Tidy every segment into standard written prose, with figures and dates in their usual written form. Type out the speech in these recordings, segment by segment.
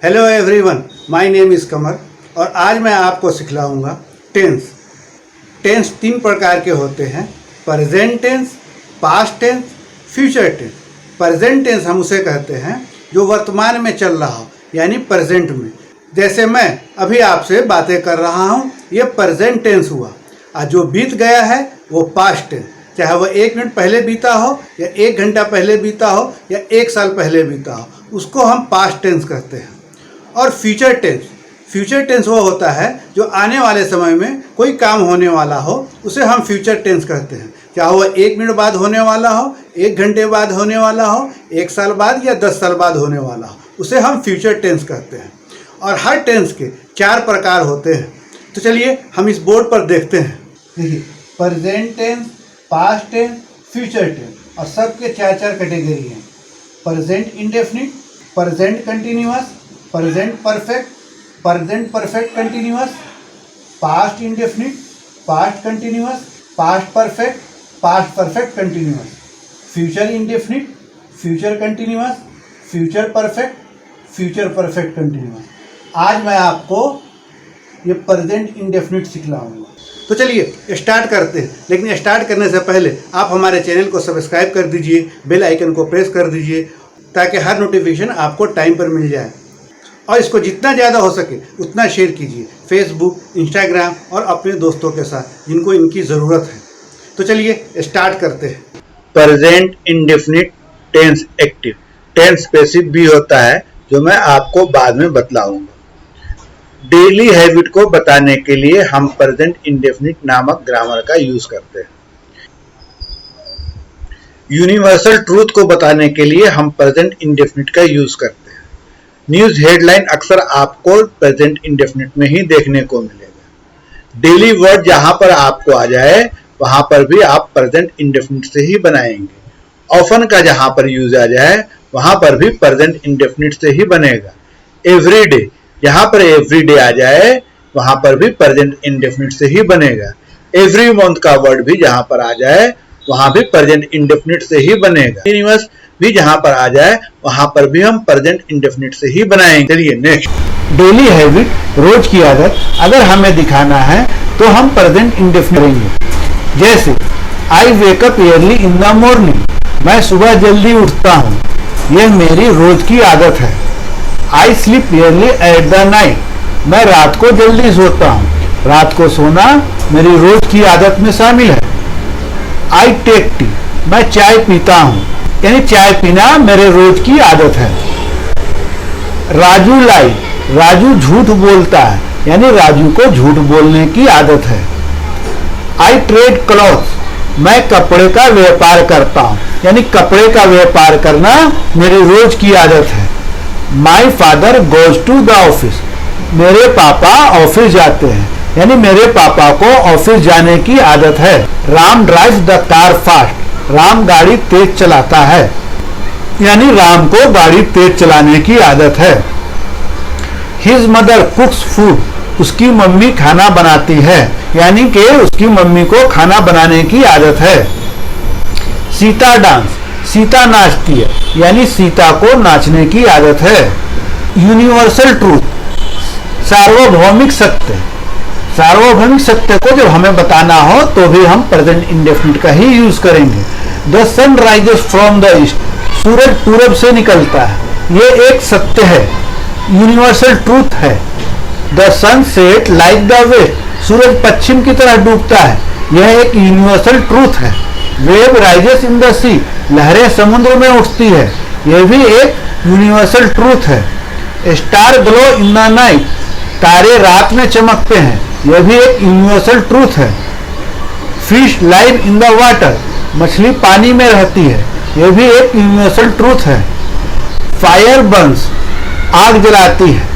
Hello everyone, my name is Qamar और आज मैं आपको सिखलाऊंगा टेंस। टेंस तीन प्रकार के होते हैं, present tense, past tense, future tense. Present tense हम उसे कहते हैं जो वर्तमान में चल रहा हो, यानी प्रेजेंट में। जैसे मैं अभी आपसे बातें कर रहा हूँ, ये प्रेजेंट टेंस हुआ। और जो बीत गया है वो पास्ट टेंस, चाहे वह 1 मिनट पहले बीता हो या 1 घंटा पहले बीता हो या 1 साल पहले बीता हो, उसको हम पास्ट टेंस कहते हैं। और फ्यूचर टेंस वो होता है जो आने वाले समय में कोई काम होने वाला हो, उसे हम फ्यूचर टेंस कहते हैं। चाहे वह 1 मिनट बाद होने वाला हो, 1 घंटे बाद होने वाला हो, 1 साल बाद या 10 साल बाद होने वाला हो, उसे हम फ्यूचर टेंस कहते हैं। और हर टेंस के 4 प्रकार होते हैं। तो चलिए हम इस बोर्ड पर देखते हैं। देखिए, present tense, past tense, future tense, और सबके 4 कैटेगरी हैं। Present indefinite, present continuous, present perfect continuous, past indefinite, past continuous, past perfect continuous, future indefinite, future continuous, future perfect continuous. आज मैं आपको ये प्रेजेंट इंडेफिनिट सिखलाऊंगा। तो चलिए स्टार्ट करते हैं। लेकिन स्टार्ट करने से पहले आप हमारे चैनल को सब्सक्राइब कर दीजिए, बेल आइकन को प्रेस कर दीजिए, ताकि हर नोटिफिकेशन आपको टाइम पर मिल जाए। और इसको जितना ज़्यादा हो सके उतना शेयर कीजिए, फेसबुक, इंस्टाग्राम और अपने दोस्तों के साथ जिनको इनकी ज़रूरत है। तो चलिए स्टार्ट करते हैं। Present indefinite tense active. Tense passive भी होता है, जो मैं आपको बाद में बतलाऊंगा। डेली हैबिट को बताने के लिए हम प्रेजेंट इंडेफिनिट नामक ग्रामर का यूज करते हैं। यूनिवर्सल ट्रूथ को बताने के लिए हम प्रेजेंट इंडेफिनिट का यूज करते हैं। न्यूज हेडलाइन अक्सर आपको प्रेजेंट इंडेफिनिट में ही देखने को मिलेगा। डेली वर्ड जहां पर आपको आ जाए वहां पर भी आप प्रेजेंट इंडेफिनिट से ही बनाएंगे। ऑफन का जहां पर यूज आ जाए वहां पर भी प्रेजेंट इंडेफिनिट से ही बनेगा। एवरीडे, जहां पर एवरीडे आ जाए वहां पर भी प्रेजेंट इंडेफिनिट से ही बनेगा। एवरी मंथ का वर्ड भी जहां पर आ जाए वहां भी प्रेजेंट इंडेफिनिट से ही बनेगा। कंटीन्यूअस भी जहां पर आ जाए वहां पर भी हम प्रेजेंट इंडेफिनिट से ही बनाएंगे। चलिए नेक्स्ट। डेली हैबिट, रोज की आदत, अगर हमें दिखाना है तो हम प्रेजेंट इंडेफिनिट करेंगे। जैसे I wake up early in the morning, मैं सुबह जल्दी उठता हूँ, यह मेरी रोज की आदत है। I sleep early at the night, मैं रात को जल्दी सोता हूँ, रात को सोना मेरी रोज की आदत में शामिल है। आई टेक टी, मैं चाय पीता हूँ, यानी चाय पीना मेरे रोज की आदत है। राजू लाई, राजू झूठ बोलता है, यानी राजू को झूठ बोलने की आदत है। आई ट्रेड क्लॉथ्स, मैं कपड़े का व्यापार करता हूँ, यानी कपड़े का व्यापार करना मेरी रोज की आदत है। My father goes to the office, मेरे पापा ऑफिस जाते हैं, यानी मेरे पापा को ऑफिस जाने की आदत है। Ram drives the car fast, Ram गाड़ी तेज चलाता है, यानी राम को गाड़ी तेज चलाने की आदत है। हिज मदर कुक्स फूड, उसकी मम्मी खाना बनाती है, यानी कि उसकी मम्मी को खाना बनाने की आदत है। सीता डांस, सीता नाचती है, यानी सीता को नाचने की आदत है। यूनिवर्सल ट्रूथ, सार्वभौमिक सत्य, सार्वभौमिक सत्य को जब हमें बताना हो तो भी हम प्रेजेंट इंडेफिनिट का ही यूज करेंगे। The sun rises from the east, सूरज पूरब से निकलता है, ये एक सत्य है, यूनिवर्सल ट्रूथ है। The sun set like the west, सूरज पश्चिम की तरह डूबता है, यह एक यूनिवर्सल ट्रूथ है। Wave rises in the sea, लहरें समुद्र में उठती है, यह भी एक यूनिवर्सल ट्रूथ है। Star glow in the night, तारे रात में चमकते हैं, यह भी एक यूनिवर्सल ट्रूथ है। Fish live in the water, मछली पानी में रहती है, यह भी एक यूनिवर्सल ट्रूथ है। फायर बर्न्स, आग जलाती है,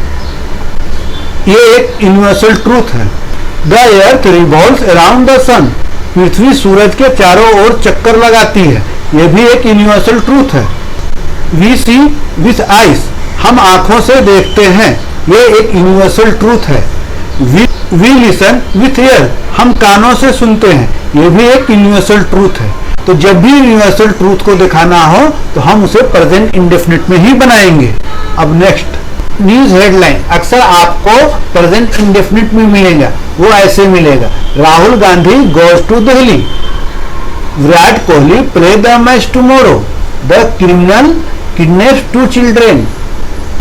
यह एक यूनिवर्सल ट्रूथ है। The earth revolves around the sun, पृथ्वी सूरज के चारों ओर चक्कर लगाती है, यह भी एक यूनिवर्सल ट्रूथ है। वी सी विथ आइज, हम आंखों से देखते हैं, यह एक यूनिवर्सल ट्रूथ है। वी लिसन विथ ईयर, हम कानों से सुनते हैं, यह भी एक यूनिवर्सल ट्रूथ है। तो जब भी यूनिवर्सल ट्रूथ को दिखाना हो तो हम उसे प्रेजेंट इंडेफिनिट में ही बनाएंगे। अब नेक्स्ट, न्यूज हेडलाइन अक्सर आपको प्रेजेंट इंडेफिनिट में मिलेगा, वो ऐसे मिलेगा, Rahul Gandhi goes to Delhi, Virat Kohli play the match tomorrow, the criminal kidnaps 2 children,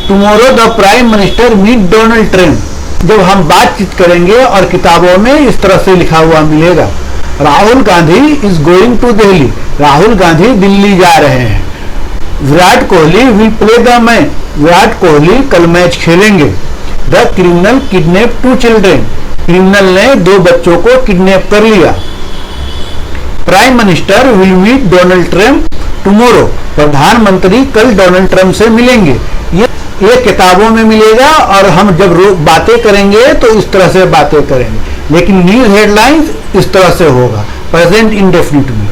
tomorrow the prime minister meet Donald Trump. जब हम बातचीत करेंगे और किताबों में इस तरह से लिखा हुआ मिलेगा, Rahul Gandhi is going to Delhi, Rahul Gandhi Delhi जा रहे हैं, Virat Kohli will play the match, Virat Kohli कल मैच खेलेंगे, the criminal kidnap 2 children, criminal ने 2 बच्चों को किडनैप कर लिया, prime minister will meet Donald Trump tomorrow, प्रधानमंत्री कल डोनाल्ड ट्रम्प से मिलेंगे। ये किताबों में मिलेगा और हम जब बातें करेंगे तो इस तरह से बातें करेंगे, लेकिन न्यूज हेडलाइंस इस तरह से होगा प्रेजेंट इंडेफिनिट में।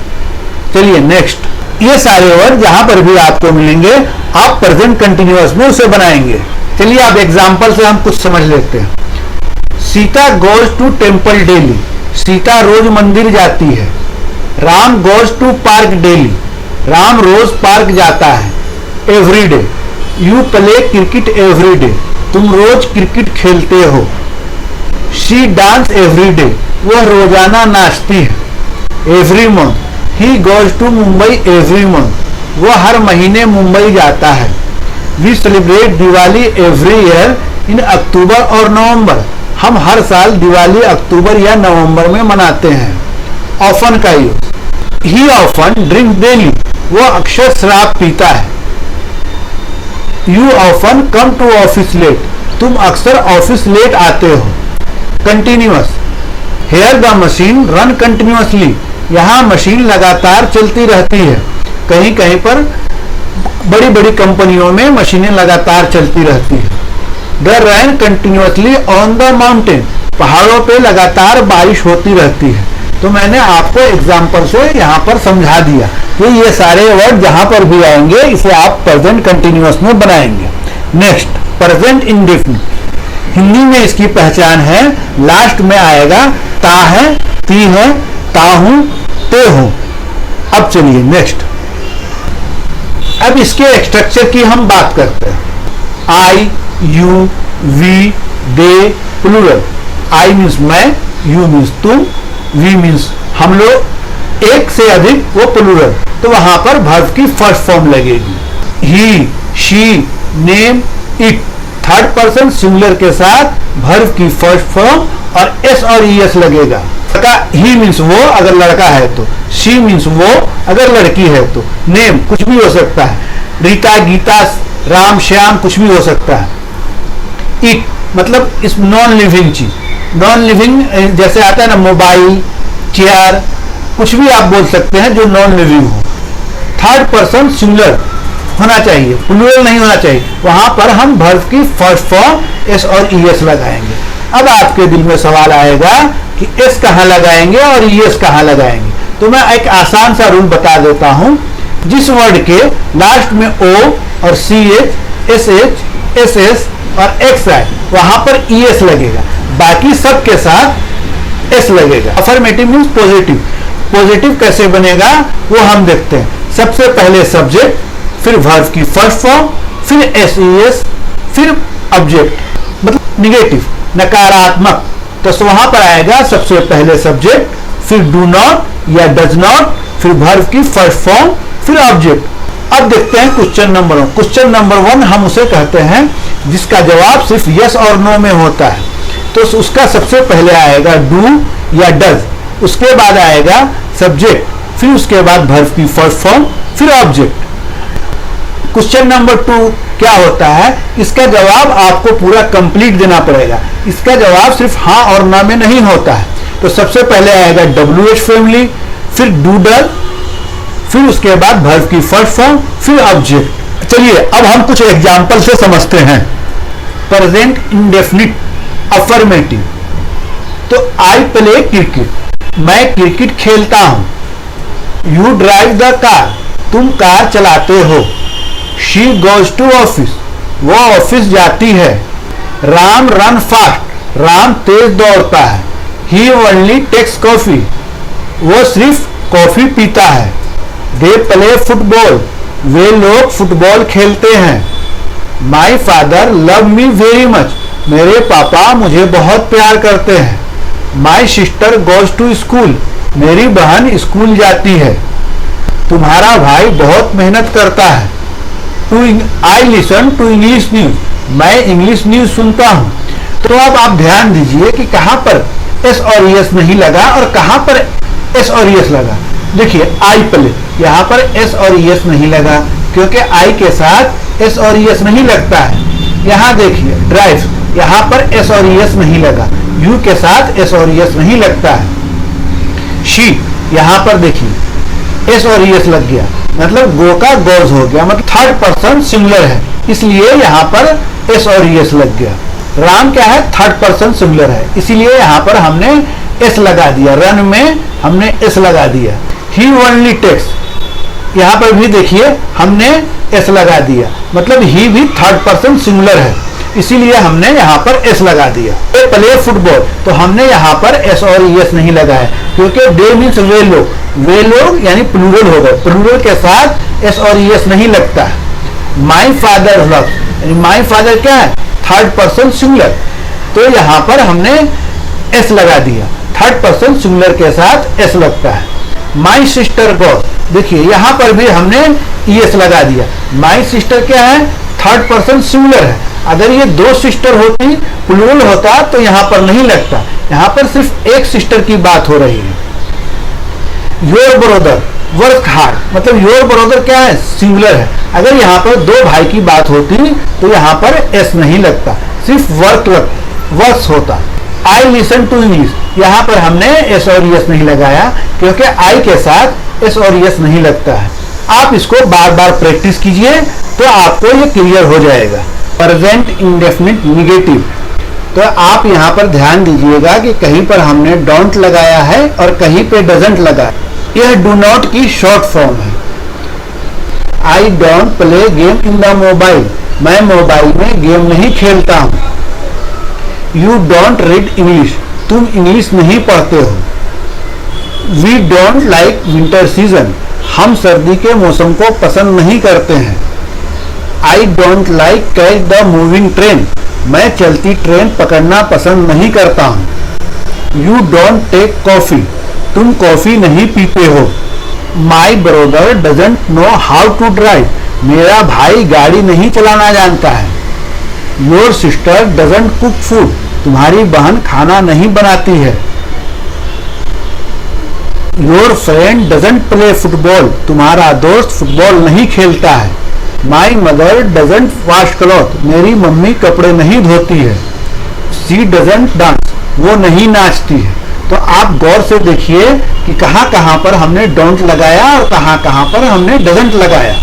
चलिए नेक्स्ट, ये सारे वर्ड जहां पर भी आपको मिलेंगे आप प्रेजेंट कंटिन्यूअस में उसे बनाएंगे। चलिए आप एग्जांपल से हम कुछ समझ लेते हैं। Sita goes to temple daily, Sita रोज मंदिर जाती है। Ram goes to park daily, Ram रोज पार्क जाता है। Every day, you play cricket every day, तुम रोज क्रिकेट खेलते हो। शी डांस एवरी डे, वह रोजाना नाचती है। Every month, he goes to Mumbai every month, वह हर महीने मुंबई जाता है। We celebrate Diwali every year in October और नवंबर, हम हर साल दिवाली अक्टूबर या नवंबर में मनाते हैं। ऑफन का use, he often drink daily, वह अक्सर शराब पीता है। You often come to office late, तुम अक्सर ऑफिस लेट आते हो। Continuous, here the machine run continuously, यहाँ मशीन लगातार चलती रहती है। कहीं कहीं पर बड़ी बड़ी कंपनियों में मशीनें लगातार चलती रहती है। The rain continuously on the mountain, पहाड़ों पे लगातार बारिश होती रहती है। तो मैंने आपको एग्जाम्पल से यहाँ पर समझा दिया कि ये सारे वर्ड जहां पर भी आएंगे इसे आप प्रेजेंट कंटिन्यूअस में बनाएंगे। नेक्स्ट, प्रेजेंट इंडेफिनिट, हिंदी में इसकी पहचान है, लास्ट में आएगा ता है, ती है, ता हूं, ते हूं। अब चलिए नेक्स्ट, अब इसके स्ट्रक्चर की हम बात करते हैं। I, you, we, they, plural. I means मैं, यू मीन्स तुम, वी मीन्स हम लोग, एक से अधिक वो प्लूरल, तो वहां पर वर्ब की फर्स्ट फॉर्म लगेगी। He, she, name, it, third person singular के साथ वर्ब की फर्स्ट फॉर्म और एस और ईएस लगेगा। ही मीन्स वो अगर लड़का है तो, शी मीन्स वो अगर लड़की है तो, नेम कुछ भी हो सकता है, रीता, गीता, राम, श्याम कुछ भी हो सकता है। इट मतलब इस नॉन लिविंग चीज, नॉन लिविंग जैसे आता है ना मोबाइल, चेयर, कुछ भी आप बोल सकते हैं जो नॉन लिविंग हो। थर्ड पर्सन सिंगुलर होना चाहिए, प्लूरल नहीं होना चाहिए, वहां पर हम वर्ब की फर्स्ट फॉर्म एस और ईएस लगाएंगे। अब आपके दिल में सवाल आएगा कि एस कहाँ लगाएंगे और ईएस कहाँ लगाएंगे, तो मैं एक आसान सा रूल बता देता हूं। जिस वर्ड के लास्ट में ओ और C H, S H, S S और एक्स आए वहां पर ईएस लगेगा, बाकी सब के साथ एस लगेगा। अफर्मेटिव मीन्स पॉजिटिव, पॉजिटिव कैसे बनेगा वो हम देखते हैं। सबसे पहले सब्जेक्ट, फिर वर्ब की फर्स्ट फॉर्म, फिर एस ईएस, फिर ऑब्जेक्ट, मतलब निगेटिव, नकारात्मक, तो वहां पर आएगा सबसे पहले सब्जेक्ट, फिर डू नॉट या डज नॉट, फिर वर्ब की फर्स्ट फॉर्म, फिर ऑब्जेक्ट। अब देखते हैं क्वेश्चन नंबर 1। क्वेश्चन नंबर 1 हम उसे कहते हैं जिसका जवाब सिर्फ यस और नो में होता है, तो उसका सबसे पहले आएगा डू या डज, उसके बाद आएगा सब्जेक्ट, फिर उसके बाद वर्ब की फर्स्ट फॉर्म, फिर ऑब्जेक्ट। क्वेश्चन नंबर 2 क्या होता है, इसका जवाब आपको पूरा कंप्लीट देना पड़ेगा, इसका जवाब सिर्फ हाँ और ना में नहीं होता है। तो सबसे पहले आएगा WH फैमिली, फिर डूडल, फिर उसके बाद वर्ब की फर्स्ट फॉर्म, फिर ऑब्जेक्ट। चलिए अब हम कुछ एग्जाम्पल से समझते हैं। प्रेजेंट इंडेफिनिट अफर्मेटिव, तो आई प्ले क्रिकेट, मैं क्रिकेट खेलता हूं। यू ड्राइव द कार, तुम कार चलाते हो। शी गोज टू ऑफिस, वो ऑफिस जाती है। राम रन फास्ट, राम तेज दौड़ता है। ही ओनली टेक्स कॉफी, वो सिर्फ कॉफी पीता है। दे प्ले फुटबॉल, वे लोग फुटबॉल खेलते हैं। My father love me very much, मेरे पापा मुझे बहुत प्यार करते हैं। My sister goes to school, मेरी बहन स्कूल जाती है। तुम्हारा भाई बहुत मेहनत करता है। I listen to English news, मैं इंग्लिश न्यूज सुनता हूँ। तो अब आप ध्यान दीजिए कि कहाँ पर एस और एस नहीं लगा और कहाँ पर एस और एस लगा। देखिए आई प्ले, यहाँ पर एस और एस नहीं लगा क्योंकि आई के साथ एस और एस नहीं लगता है। यहाँ देखिए ड्राइव, यहाँ पर एस और एस नहीं लगा, यू के साथ एस और एस नहीं लगता है। शी, यहाँ पर देखिए एस और एस लग गया, मतलब गो का गोज हो गया, मतलब थर्ड पर्सन सिंगुलर है, इसलिए यहाँ पर एस और एस लग गया। राम क्या है, थर्ड पर्सन सिंगुलर है, इसीलिए यहाँ पर हमने एस लगा दिया। रन में हमने एस लगा दिया। ही ओनली टेक्स, यहाँ पर भी देखिए हमने एस लगा दिया, मतलब ही भी थर्ड पर्सन सिंगुलर है, इसीलिए हमने यहाँ पर एस लगा दिया। दे प्ले फुटबॉल, तो हमने यहाँ पर एस और एस नहीं लगाया क्योंकि दे मीन्स वे लोग यानी प्लूरल हो गए, प्लूरल के साथ एस और एस नहीं लगता है। My father loves, my father क्या है, थर्ड पर्सन सिंगुलर, तो यहाँ पर हमने एस लगा दिया, थर्ड पर्सन सिंगुलर के साथ एस लगता है। माई सिस्टर गोज, देखिए यहाँ पर भी हमने एस लगा दिया। माई सिस्टर क्या है, थर्ड पर्सन सिंगुलर है, अगर ये दो सिस्टर होती प्लूरल होता तो यहाँ पर नहीं लगता, यहाँ पर सिर्फ एक सिस्टर की बात हो रही है। योर ब्रदर वर्क हार्ड, मतलब योर ब्रदर क्या है, सिंगुलर है, अगर यहाँ पर दो भाई की बात होती तो यहाँ पर एस नहीं लगता, सिर्फ वर्क्स होता। आई लिसन टू इंग्लिश, यहाँ पर हमने एस और एस नहीं लगाया क्योंकि आई के साथ एस और एस नहीं लगता है। आप इसको बार बार प्रैक्टिस कीजिए तो आपको ये क्लियर हो जाएगा। प्रेजेंट इंडेफिनिट निगेटिव, तो आप यहाँ पर ध्यान दीजिएगा कि कहीं पर हमने डोंट लगाया है और कहीं पे डजंट लगा। यह डू नॉट की शॉर्ट फॉर्म है। I don't play game in the mobile, मैं मोबाइल में गेम नहीं खेलता हूँ। यू डोंट रीड इंग्लिश, तुम इंग्लिश नहीं पढ़ते हो। We don't like winter season, हम सर्दी के मौसम को पसंद नहीं करते हैं। I don't like catch the moving train, मैं चलती ट्रेन पकड़ना पसंद नहीं करता हूँ। यू डोंट टेक कॉफी, तुम कॉफी नहीं पीते हो। My brother doesn't know how to drive, मेरा भाई गाड़ी नहीं चलाना जानता है। Your sister doesn't cook food, तुम्हारी बहन खाना नहीं बनाती है। Your friend doesn't play football, तुम्हारा दोस्त फुटबॉल नहीं खेलता है। My mother doesn't wash cloth, मेरी मम्मी कपड़े नहीं धोती है। शी डजंट डांस, वो नहीं नाचती है। तो आप गौर से देखिए कि कहाँ कहाँ पर हमने डोंट लगाया और कहाँ कहाँ पर हमने डजंट लगाया।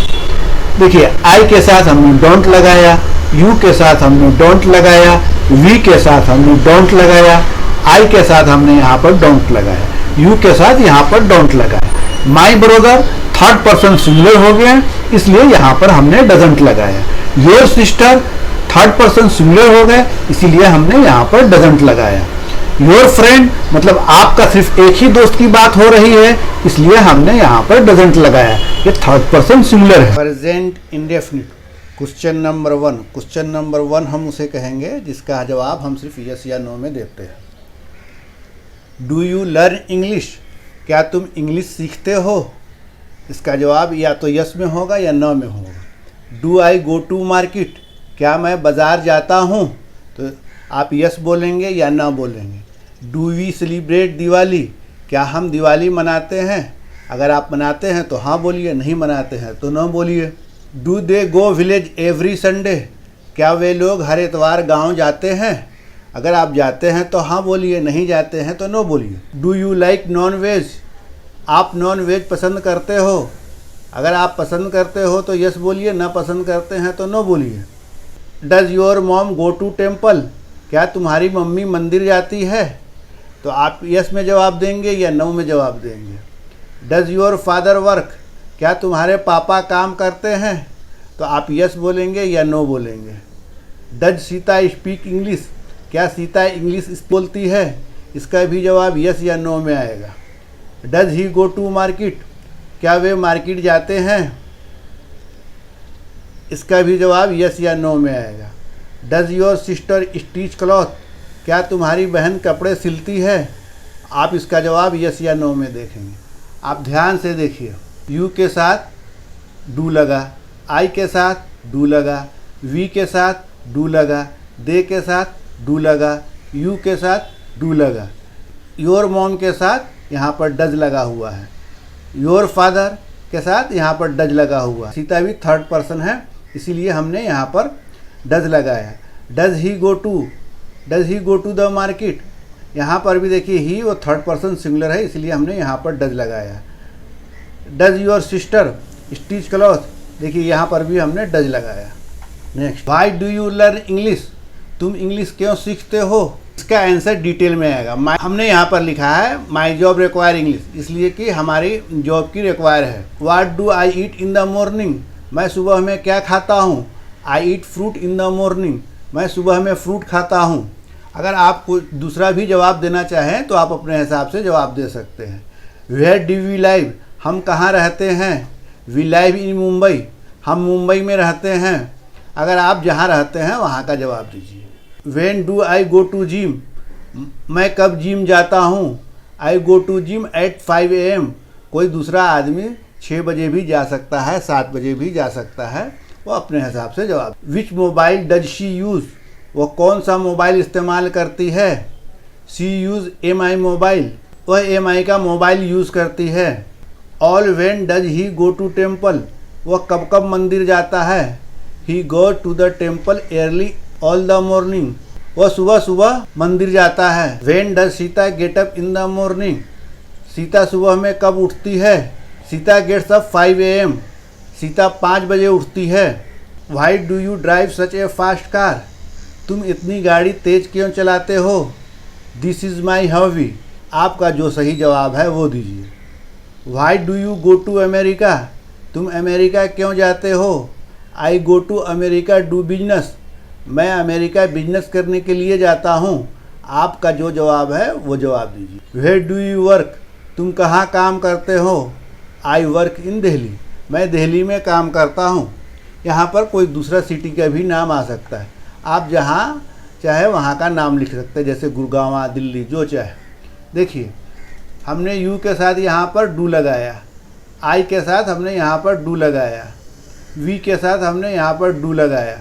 देखिए आई के साथ हमने डोंट लगाया, यू के साथ हमने डोंट लगाया, वी के साथ हमने डोंट लगाया, आई के साथ हमने यहाँ पर डोंट लगाया, यू के साथ यहाँ पर डोंट लगाया। My brother third person singular हो गया, इसलिए यहाँ पर हमने डजंट लगाया। Your sister third person singular हो गए, इसीलिए हमने यहाँ पर डजंट लगाया। योर फ्रेंड मतलब आपका सिर्फ एक ही दोस्त की बात हो रही है, इसलिए हमने यहाँ पर डजंट लगाया, ये थर्ड पर्सन सिंगुलर है। Present indefinite, question number 1, question number 1 हम उसे कहेंगे जिसका जवाब हम सिर्फ यस या नो में देते हैं। डू यू लर्न इंग्लिश, क्या तुम इंग्लिश सीखते हो? इसका जवाब या तो यस में होगा या नो में होगा। Do I go to market, क्या मैं बाज़ार जाता हूँ? तो आप यस बोलेंगे या ना बोलेंगे। डू वी सेलिब्रेट दिवाली, क्या हम दिवाली मनाते हैं? अगर आप मनाते हैं तो हाँ बोलिए, नहीं मनाते हैं तो ना बोलिए। Do they go village every Sunday, क्या वे लोग हर इतवार गांव जाते हैं? अगर आप जाते हैं तो हाँ बोलिए, नहीं जाते हैं तो नो बोलिए। Do you like non veg, आप नॉन वेज पसंद करते हो? अगर आप पसंद करते हो तो यस बोलिए, ना पसंद करते हैं तो नो बोलिए। Does your mom go to temple, क्या तुम्हारी मम्मी मंदिर जाती है? तो आप यस में जवाब देंगे या नो में जवाब देंगे। डज योर फादर वर्क, क्या तुम्हारे पापा काम करते हैं? तो आप यस बोलेंगे या नो बोलेंगे। डज सीता स्पीक इंग्लिश, क्या सीता इंग्लिश बोलती है? इसका भी जवाब यस या नो में आएगा। Does he go to market, क्या वे मार्केट जाते हैं? इसका भी जवाब यस या नो में आएगा। Does your sister stitch cloth, क्या तुम्हारी बहन कपड़े सिलती है? आप इसका जवाब यस या नो में देखेंगे। आप ध्यान से देखिए, यू के साथ डू लगा, आई के साथ डू लगा, वी के साथ डू लगा, दे के साथ डू लगा, यू के साथ डू लगा। योर मॉम के साथ यहाँ पर डज लगा हुआ है। योर फादर के साथ यहाँ पर डज लगा हुआ है। सीता भी थर्ड पर्सन है, इसीलिए हमने यहाँ पर डज लगाया। Does he go to the market, यहाँ पर भी देखिए ही वो थर्ड पर्सन सिंगुलर है, इसलिए हमने यहाँ पर डज लगाया। Does your sister stitch cloth, देखिए यहाँ पर भी हमने डज लगाया। Next, Y do you learn English, तुम इंग्लिश क्यों सीखते हो? इसका आंसर डिटेल में आएगा। हमने यहाँ पर लिखा है माई जॉब रिक्वायर इंग्लिश, इसलिए कि हमारी जॉब की रिक्वायर है। What do I eat in the morning, मैं सुबह में क्या खाता हूँ? I eat fruit in the morning, मैं सुबह में फ्रूट खाता हूँ। अगर आप कोई दूसरा भी जवाब देना चाहें तो आप अपने हिसाब से जवाब दे सकते हैं। वेयर डू वी लाइव, हम कहाँ रहते हैं? वी लाइव इन मुंबई, हम मुंबई में रहते हैं। अगर आप जहाँ रहते हैं वहाँ का जवाब दीजिए। When do I go to gym, मैं कब जिम जाता हूँ? I go to gym at 5 AM, कोई दूसरा आदमी 6 बजे भी जा सकता है, 7 बजे भी जा सकता है, वो अपने हिसाब से जवाब। Which mobile does she use, वो कौन सा मोबाइल इस्तेमाल करती है? शी यूज़ MI मोबाइल, वह MI का मोबाइल यूज़ करती है। All when does he go to temple, वह कब कब मंदिर जाता है? He go to the temple early all the morning, वह सुबह सुबह मंदिर जाता है। When does Sita get up in the morning, Sita सुबह में कब उठती है? Sita gets up 5 AM, Sita 5 बजे उठती है। Y do you drive such A fast car, तुम इतनी गाड़ी तेज क्यों चलाते हो? दिस इज़ माई हॉबी, आपका जो सही जवाब है वो दीजिए। Why do you go to America, तुम अमेरिका क्यों जाते हो? I go to America do business, मैं अमेरिका बिजनेस करने के लिए जाता हूँ। आपका जो जवाब है वो जवाब दीजिए। वेयर डू यू वर्क, तुम कहाँ काम करते हो? आई वर्क इन दिल्ली, मैं दिल्ली में काम करता हूँ। यहाँ पर कोई दूसरा सिटी का भी नाम आ सकता है, आप जहाँ चाहे वहाँ का नाम लिख सकते हैं, जैसे गुड़गांव, दिल्ली, जो चाहे। देखिए, हमने यू के साथ यहाँ पर डू लगाया, आई के साथ हमने यहाँ पर डू लगाया, वी के साथ हमने यहाँ पर डू लगाया,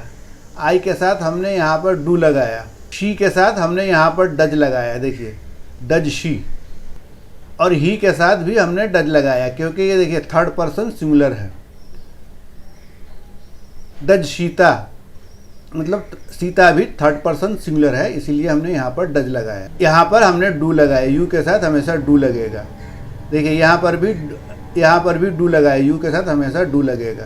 आई के साथ हमने यहाँ पर डू लगाया, शी के साथ हमने यहाँ पर डज लगाया। देखिए, डज शी, और ही के साथ भी हमने डज लगाया, क्योंकि ये देखिए थर्ड पर्सन सिंगुलर है। डज सीता, मतलब सीता भी थर्ड पर्सन सिंगुलर है, इसीलिए हमने यहाँ पर डज लगाया। यहाँ पर हमने डू लगाया, यू के साथ हमेशा डू लगेगा। देखिए यहाँ पर भी डू लगाया, यू के साथ हमेशा डू लगेगा,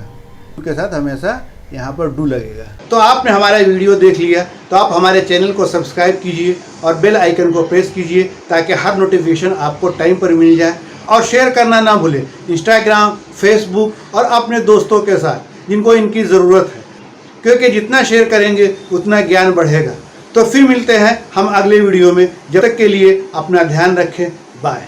यू के साथ हमेशा यहाँ पर डू लगेगा। तो आपने हमारा वीडियो देख लिया, तो आप हमारे चैनल को सब्सक्राइब कीजिए और बेल आइकन को प्रेस कीजिए, ताकि हर नोटिफिकेशन आपको टाइम पर मिल जाए। और शेयर करना ना भूलें इंस्टाग्राम, फेसबुक और अपने दोस्तों के साथ जिनको इनकी ज़रूरत है, क्योंकि जितना शेयर करेंगे उतना ज्ञान बढ़ेगा। तो फिर मिलते हैं हम अगले वीडियो में, जब तक के लिए अपना ध्यान रखें। बाय।